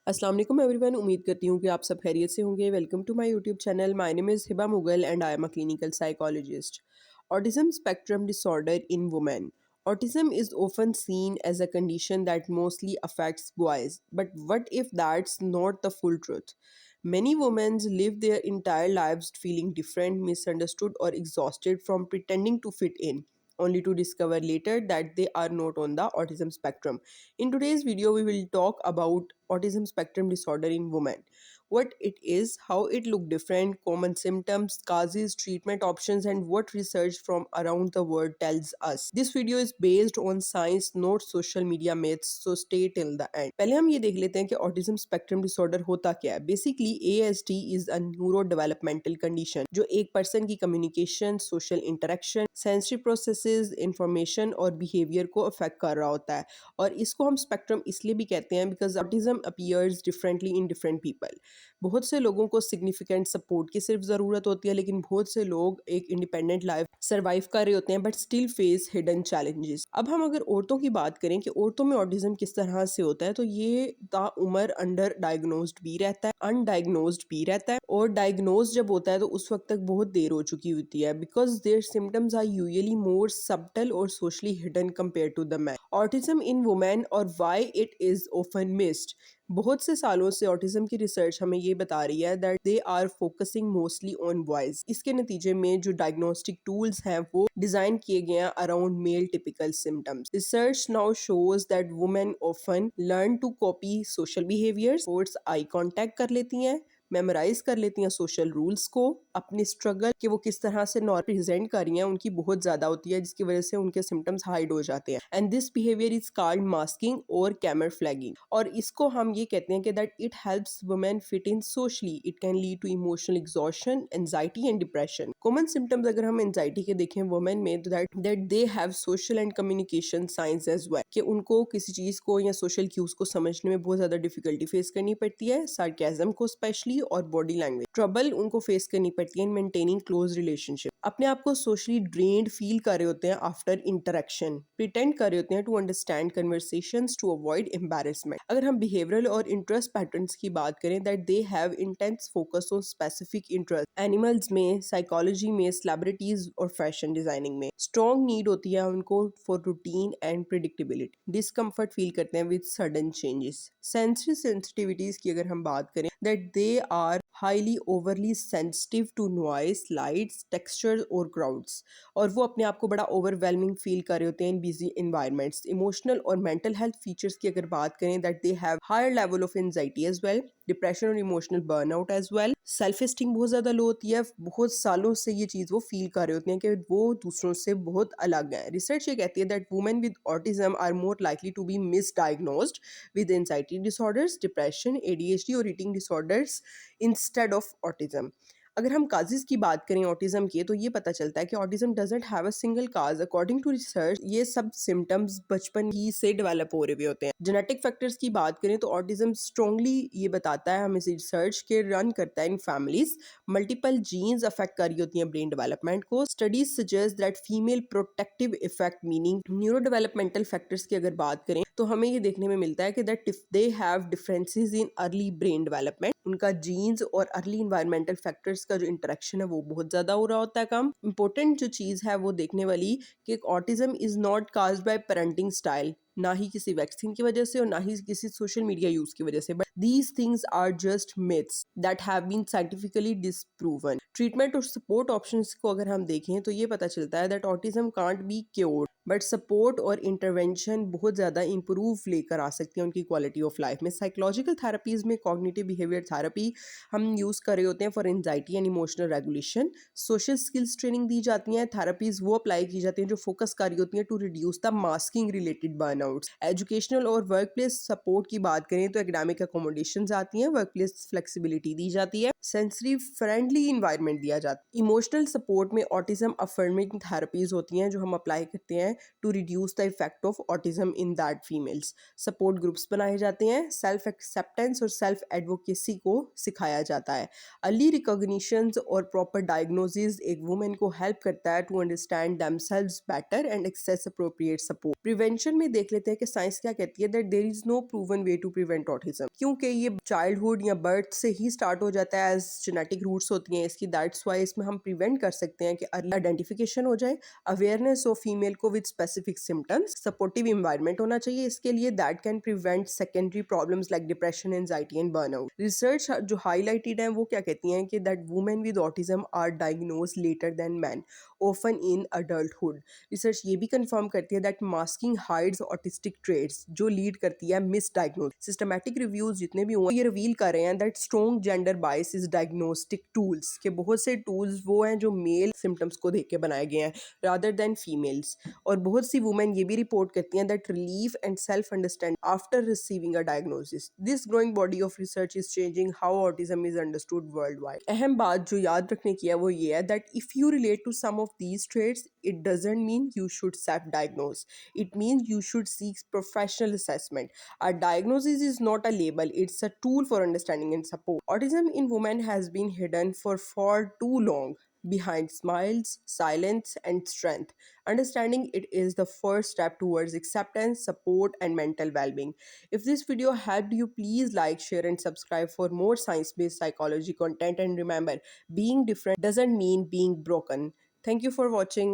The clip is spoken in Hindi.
अस्सलाम वालेकुम एवरीवन। उम्मीद करती हूँ कि आप सब खैरियत से होंगे। Welcome to my YouTube channel. My name is Hiba Mughal and I am a clinical psychologist. Autism spectrum disorder in women. Autism is often seen as a condition that mostly affects boys, but what if that's not the full truth? Many women live their entire lives feeling different, misunderstood, or exhausted from pretending to fit in, only to discover later that they are not on the autism spectrum. In today's video, we will talk about autism spectrum disorder in women, what it is, how it look different, common symptoms, causes, treatment options, and what research from around the world tells us. This video is based on science, not social media myths, so stay till the end. पहले हम ये देख लेते हैं कि ऑटिज्म स्पेक्ट्रम डिसऑर्डर होता क्या है। Basically ASD is a neuro developmental condition जो एक पर्सन की communication, social interaction, sensory processes, information और बिहेवियर को अफेक्ट कर रहा होता है। और इसको हम स्पेक्ट्रम इसलिए भी कहते हैं because autism appears differently in different people. बहुत से लोगों को सिग्निफिकेंट सपोर्ट की सिर्फ ज़रूरत होती है, लेकिन बहुत से लोग एक इंडिपेंडेंट लाइफ सर्वाइव कर रहे होते हैं but still face hidden challenges. अब हम अगर औरतों की बात करें कि औरतों में ऑटिज्म किस तरह से होता है, तो ये ताउम्र अंडर डायग्नोज्ड भी रहता है, अनडायग्नोज्ड भी रहता है, और डायग्नोज जब होता है तो उस वक्त तक बहुत देर हो चुकी होती है because their symptoms are usually more subtle और socially hidden compare to the man. Autism in women और why it is often missed. बहुत से सालों से ऑटिज्म की रिसर्च हमें ये बता रही है that they are focusing mostly on boys. इसके नतीजे में जो डायग्नोस्टिक टूल्स हैं वो डिजाइन किए गए हैं around male typical symptoms. Research now shows that women often learn to copy social behaviours, eye contact कर लेती हैं, मेमोराइज कर लेती हैं सोशल रूल्स को, अपनी स्ट्रगल कि वो किस तरह से नॉर्म प्रेजेंट कर रही हैं उनकी बहुत ज्यादा होती है, जिसकी वजह से उनके सिम्टम्स हाइड हो जाते हैं। And this behaviour is called masking और कैमरफ्लैगिंग, और इसको हम ये कहते हैं कि that it helps women fit in socially. It can lead to emotional exhaustion, anxiety and depression. Common symptoms अगर हम एंजाइटी के देखें वुमेन में, तो that they have social and communication science as well, कि उनको किसी चीज को या सोशल क्यूज को समझने में बहुत ज्यादा डिफिकल्टी फेस करनी पड़ती है, सार्केज्म को स्पेशली, और बॉडी लैंग्वेज ट्रबल उनको फेस करनी पड़ती है इन मेंटेनिंग क्लोज रिलेशनशिप। अपने आप को सोशली ड्रेन्ड फील कर रहे होते हैं आफ्टर इंटरेक्शन, प्रिटेंड कर रहे होते हैं to understand conversations to avoid embarrassment. अगर हम बिहेवियरल और इंटरेस्ट पैटर्न्स की बात करें, that they have intense focus on specific interest, animals में, साइकोलॉजी में, सेलिब्रिटीज और फैशन डिजाइनिंग में। स्ट्रॉन्ग नीड होती है उनको for routine and predictability. Discomfort feel करते हैं with sudden changes. Sensory sensitivities की अगर हम बात करें, that they are highly overly sensitive to noise, lights, textures और क्राउड्स, और वो अपने आप को बड़ा ओवरवेलमिंग फील कर रहे होते हैं इन बिजी इन्वायरमेंट्स। इमोशनल और मेंटल हेल्थ फीचर्स की अगर बात करें, that they have higher level of anxiety as well, depression और emotional burnout as well. Self esteem बहुत ज्यादा लो होती है, बहुत सालों से ये चीज वो फील कर रहे होते हैं कि वो दूसरों से बहुत अलग है। रिसर्च ये कहती है that women with autism are more likely to be misdiagnosed with anxiety disorders, depression, ADHD और eating disorders instead of autism. अगर हम काजेस की बात करें ऑटिज्म के, तो ये पता चलता है कि autism doesn't have a single cause. According to research ये सब सिम्टम्स बचपन ही से डेवलप हो रहे होते हैं। जेनेटिक फैक्टर्स की बात करें तो ऑटिज्म स्ट्रांगली ये बताता है हमें रिसर्च के रन करता है इन फैमिलीज। मल्टीपल जीन्स अफेक्ट कर रही होती हैं ब्रेन डेवलपमेंट को। Studies suggest that female protective effect meaning neuro developmental factors की अगर बात करें तो हमें ये देखने में मिलता है कि that if they have differences in early brain development, उनका जीन्स और अर्ली इन्वायरमेंटल फैक्टर्स का जो इंटरेक्शन है वो बहुत ज्यादा हो रहा होता है कम। इंपॉर्टेंट जो चीज है वो देखने वाली कि autism is not caused by parenting style, ना ही किसी वैक्सीन की वजह से और ना ही किसी सोशल मीडिया यूज की वजह से, but these things are just myths that have been scientifically disproven. Treatment और सपोर्ट ऑप्शंस को अगर हम देखें तो ये पता चलता है that autism can't be cured, but support और इंटरवेंशन बहुत ज़्यादा इंप्रूव लेकर आ सकती है उनकी क्वालिटी ऑफ लाइफ में। साइकोलॉजिकल थेरेपीज में कॉग्निटिव बिहेवियर थेरेपी हम यूज़ कर रहे होते हैं for anxiety and emotional regulation. Social skills training दी जाती हैं, थेरेपीज वो अप्लाई की जाती हैं जो फोकस कर रही होती हैं to reduce the masking related burnouts. Educational और वर्क प्लेस सपोर्ट की बात करें तो एकेडमिक अकोमोडेशन आती हैं, वर्क प्लेस फ्लेक्सिबिलिटी दी जाती है, सेंसरी फ्रेंडली इन्वायरमेंट दिया जाता है। इमोशनल सपोर्ट में ऑटिज्म अफर्मिंग थेरेपीज होती हैं जो हम अप्लाई करते हैं to reduce the effect of autism in that females. Support groups बनाए जाते हैं, सेल्फ एक्सेप्टेंस और सेल्फ एडवोकेसी को सिखाया जाता है। अर्ली रिकॉग्निशन और प्रॉपर डायग्नोसिस एक वुमेन को हेल्प करता है to understand themselves better and access appropriate support. Prevention में देख लेते हैं कि साइंस क्या कहती है, that there is no proven way to prevent autism, क्योंकि ये चाइल्डहुड या बर्थ से ही स्टार्ट हो जाता है, एज जेनेटिक रूट्स होती हैं इसकी, दैट्स वाई इसमें हम प्रिवेंट कर सकते हैं कि अर्ली आइडेंटिफिकेशन हो जाए, अवेयरनेस ऑफ फीमेल को with specific symptoms, supportive environment होना चाहिए इसके लिए, that can prevent secondary problems like depression, anxiety and burnout. Research जो हाईलाइटेड है वो क्या कहती हैं कि that women with autism are diagnose later than man, often in adulthood. Research ये भी कंफर्म करती है that masking hides autistic traits, जो लीड करती है मिस डायग्नोज। सिस्टमैटिक रिव्यूज जितने भी हुए ये रिवील कर रहे हैं that strong gender bias is diagnostic tools, के बहुत से टूल्स वो हैं जो मेल सिम्टम्स को देख के बनाए गए हैं रादर देन फीमेल्स। और बहुत सी वुमेन ये भी रिपोर्ट करती हैं that relief and self understand after receiving a diagnosis. This growing body of research is changing how autism is understood world wide. अहम बात जो याद रखने की है वो ये है that if you relate to some of these traits, it doesn't mean you should self-diagnose. It means you should seek professional assessment. A diagnosis is not a label, it's a tool for understanding and support. Autism in women has been hidden for far too long behind smiles, silence, and strength. Understanding it is the first step towards acceptance, support, and mental well being. If this video helped you, please like, share, and subscribe for more science based psychology content. And remember, being different doesn't mean being broken. Thank you for watching.